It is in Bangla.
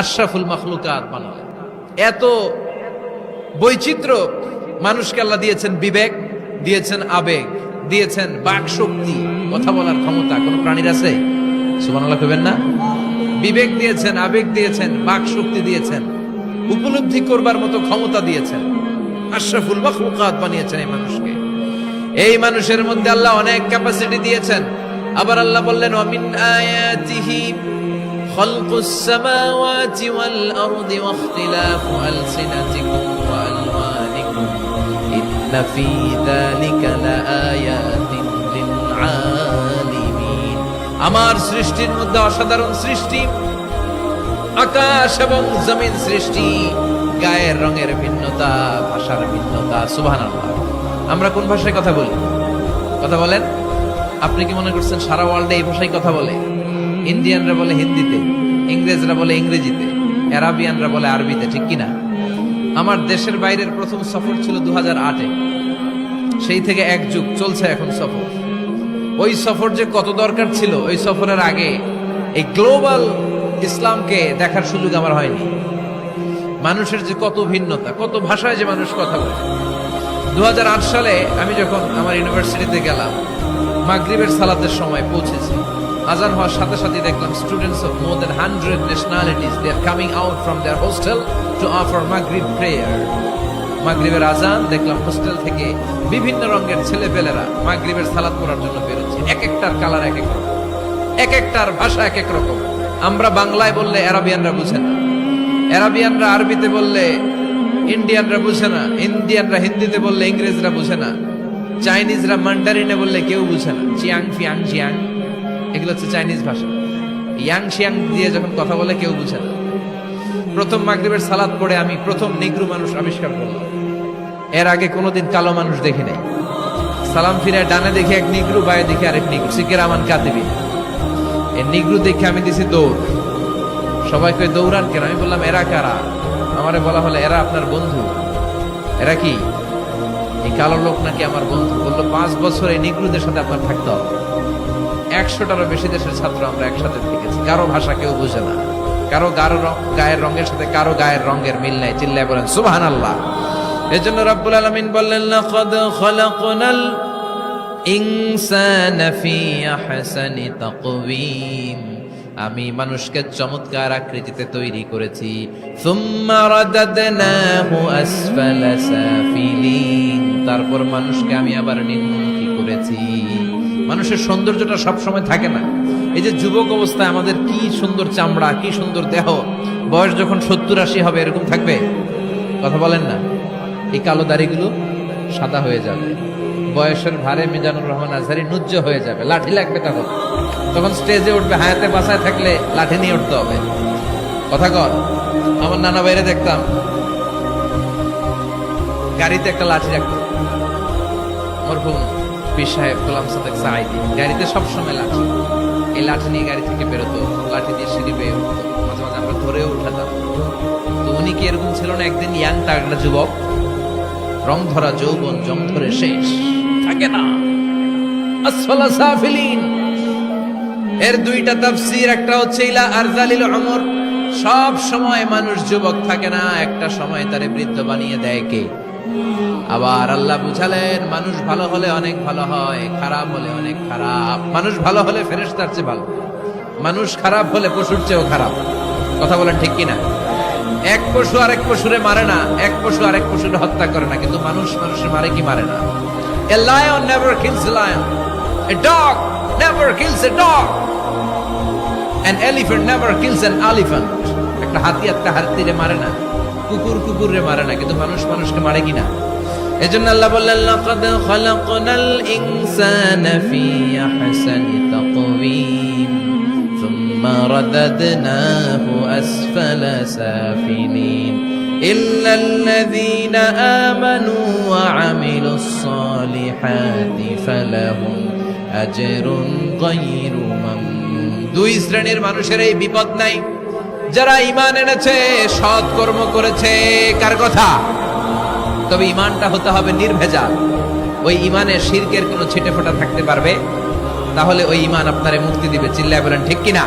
আশরাফুল মাখলুকাত বানালেন। এত বৈচিত্র্য মানুষকে আল্লাহ দিয়েছেন, বিবেক দিয়েছেন, আবেগ দিয়েছেন, বাক শক্তি, কথা বলার ক্ষমতা। কোন প্রাণীর আছে? সুবহানাল্লাহ কইবেন না? বিবেক দিয়েছেন, আবেগ দিয়েছেন, বাক শক্তি দিয়েছেন, উপলব্ধি করবার মতো ক্ষমতা দিয়েছেন। আশরাফুল মাখলুকাত বানিয়েছেন এই মানুষকে। এই মানুষের মধ্যে আল্লাহ অনেক ক্যাপাসিটি দিয়েছেন। আবার আল্লাহ বললেন, ওয়া মিন আয়াতিহি খালকুস সামাওয়াতি ওয়াল আরদি ওয়া ইখতিলাফু আলসিনাতিকুম ওয়া আলওয়ানিকুম ইন্না ফী যালিকা লাআয়াতিন লিল আলিমিন। আমার সৃষ্টির মধ্যে অসাধারণ সৃষ্টি, আকাশ এবং জমিন সৃষ্টি, গায়ের রঙের ভিন্নতা, ভাষার ভিন্নতা। সুবহানাল্লাহ। আমরা কোন ভাষায় কথা বলি? কথা বলেন? আপনি কি মনে করছেন সারা ওয়ার্ল্ডে এই ভাষায় কথা বলে? ইন্ডিয়ানরা বলে হিন্দিতে, ইংরেজরা বলে ইংরেজিতে, আরাবিয়ানরা বলে আরবিতে, ঠিক কিনা? আমার দেশের বাইরের প্রথম সফর ছিল 2008-এ। সেই থেকে এক যুগ চলছে এখন সফর। ওই সফর যে কত দরকার ছিল, ওই সফরের আগে এই গ্লোবাল ইসলামকে দেখার সুযোগ আমার হয়নি। মানুষের যে কত ভিন্নতা, কত ভাষায় যে মানুষ কথা বলে। 2008 সালে আমি যখন আমার ইউনিভার্সিটিতে গেলাম, মাগরিবের সালাতের সময় পৌঁছেছি। আজান হওয়ার সাথে সাথে দেখলাম students of more than 100 nationalities, they are coming out from their hostel to offer Maghrib prayer. মাগরিবের আজান দেখলাম, হোস্টেল থেকে বিভিন্ন রঙের ছেলেপেলেরা মাগরিবের সালাত পড়ার জন্য বেরোচ্ছে। এক একটার কালার এক এক রকম, এক একটার ভাষা এক এক রকম। আমরা বাংলায় বললে আরাবিয়ানরা বুঝে না, আরাবিয়ানরা আরবিতে বললে ইন্ডিয়ানরা বুঝে না, ইন্ডিয়ানরা হিন্দিতে বললে ইংরেজরা বুঝে না, চাইনিজরা মান্ডারিনে বললে কেউ বুঝে না। চিয়াং ফিয়াং চিয়াং, এগুলো হচ্ছে চাইনিজ ভাষা। ইয়াং শিয়াং দিয়ে যখন কথা বলে কেউ বুঝে না। প্রথম মাগরিবের সালাত পড়ে আমি প্রথম নিগ্রু মানুষ আবিষ্কার করলাম। এর আগে কোনোদিন কালো মানুষ দেখি নাই। সালাম ফিরে ডানে দেখি এক নিগ্রু, বায়ে দেখি আরেক নিগ্রু, সিকেরামান কাতিবি। এই নিগ্রু দেখে আমি দিছি দৌড়। সবাই কই দৌড়ান কেন? আমি বললাম এরা কারা? আমারে বলা হলো এরা আপনার বন্ধু। এরা কি? এই কালো লোক নাকি আমার বন্ধু। বললো 5 বছর এই নিগ্রুদের সাথে আপনার থাকতে হবে। 100টারও বেশি দেশের ছাত্র আমরা একসাথে থেকেছি। কারো ভাষা কেউ বুঝে না, কারো গায়ের রঙের সাথে কারো গায়ের রঙের মিল নাই। চিল্লায় বলেন সুবহানাল্লাহ। এজন্য রব্বুল আলামিন বললেন, লাকাদ খালাকনাল ইনসানা ফি আহসানি তাকওয়িম। আমি মানুষকে চমৎকার আকৃতিতে তৈরি করেছি। সুম্মা রাদাদনাহু আসফালা সাফিলিন। তারপর মানুষকে আমি আবার নিম্নমুখী করেছি। মানুষের সৌন্দর্যটা সব সময় থাকে না। এই যে যুবক অবস্থায় আমাদের কি সুন্দর চামড়া, কি সুন্দর দেহ, বয়স যখন 70-80 হবে এরকম থাকবে? কথা বলেন না। এই কালো দাড়িগুলো সাদা হয়ে যাবে, বয়সের ভারে মিজানুর রহমান আজহারি নুজ্জ হয়ে যাবে, লাঠি লাগবে তখন। তখন স্টেজে উঠবে, হায়াতে বাসায় থাকলে লাঠি নিয়ে উঠতে হবে। কথা কর। আমার নানা বাইরে দেখতাম গাড়িতে একটা লাঠি রাখতো, মরহুম পীর সাহেব গোলাম সাদেক সাঈদী। গাড়িতে সবসময় লাঠি, এই লাঠি নিয়ে গাড়ি থেকে বেরোতো, লাঠি দিয়ে সিঁড়ি বেয়ে উঠতো, মাঝে মাঝে আমরা ধরেও উঠাতাম। তো উনি কি এরকম ছিল না? একদিন ইয়াং তাগড়া যুবক, রং ধরা যৌবন, জং ধরে শেষ থাকে না। আসফালা সাফিলিন এর 2টা তাফসীর। একটা হচ্ছে ইলা আরজালিল উমর, সব সময় মানুষ যুবক থাকে না, একটা সময় তারে বৃদ্ধ বানিয়ে দেয় কে? আবার আল্লাহ বুঝালেন, মানুষ ভালো হলে অনেক ভালো হয়, খারাপ হলে অনেক খারাপ। মানুষ ভালো হলে ফেরেশতার চেয়ে ভালো, মানুষ খারাপ হলে পশুর চেয়েও খারাপ। কথা বলেন ঠিক কিনা? এক পশু আরেক পশুরে মারে না, এক পশু আরেক পশুরে হত্যা করে না, কিন্তু মানুষ মানুষের মারে কি মারে না? A lion never kills a lion, a dog never kills a dog, an elephant never kills an elephant. একটা হাতি একটা হাতিরে মারে না, কুকুর কুকুরে মারে না, কিন্তু মানুষ মানুষকে মারে কিনা? এজন্য আল্লাহ বললেন, লাকাদ খালাকনাল ইনসানা ফি আহসানি তাকওয়িম সুম্মা রাদাদনাহু আসফালা সাফিলিন ইল্লাল্লাযীনা আমানু ওয়া আমিলুস সালিহাতি ফালাহুম আজরুন গায়রু মামনুন। 2 শ্রেণীর মানুষের এই বিপদ নাই, যারা ঈমান এনেছে, সৎ কর্ম করেছে। কার কথা? তবে ঈমানটা হতে হবে নির্ভেজাল। ওই ঈমানে শিরকের কোনো ছিটেফোঁটা থাকতে পারবে? তাহলে ওই ঈমান আপনারে মুক্তি দিবে। চিল্লায় বলেন ঠিক কিনা?